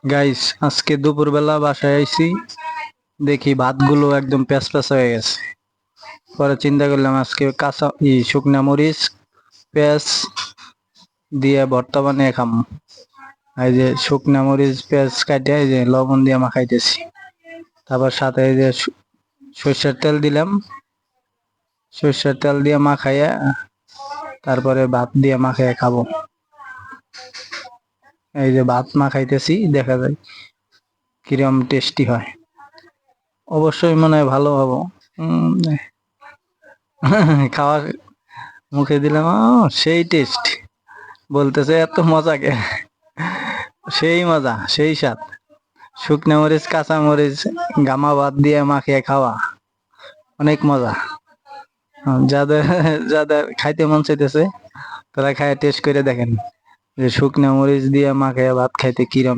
Guys, আজকে দুপুরবেলা বাসায় আইছি, দেখি ভাতগুলো একদম প্যাচ প্যাচ হয়ে গেছে। পরে চিন্তা করলাম আজকে কাঁচা শুকনা মরিচ পেঁয়াজ দিয়ে ভর্তা বানিয়ে খাম। এই যে শুকনা মরিচ পেঁয়াজ কাটে এই যে লবণ দিয়ে মাখাইতেছি। তারপর সাথে এই যে সর্ষের তেল দিলাম, সর্ষের তেল দিয়ে মাখাইয়া তারপরে ভাত দিয়ে মাখাইয়া খাবো। এই যে ভাত মাখাইতেছি, দেখা যায় কিরম টেস্টি হয়। অবশ্যই মনে হয় ভালো হবো। খাওয়া মুখে দিলাম, সেই টেস্ট। বলতেছে এত মজা কে? সেই মজা, সেই স্বাদ। শুকনা মরিচ কাঁচা মরিচ গামা ভাত দিয়ে মাখিয়ে খাওয়া অনেক মজা। যাদের যাদের খাইতে মন চাইতেছে তারা খায় টেস্ট করে দেখেন যে শুকনা মরিচ দিয়ে মাখিয়ে ভাত খাইতে কিরম।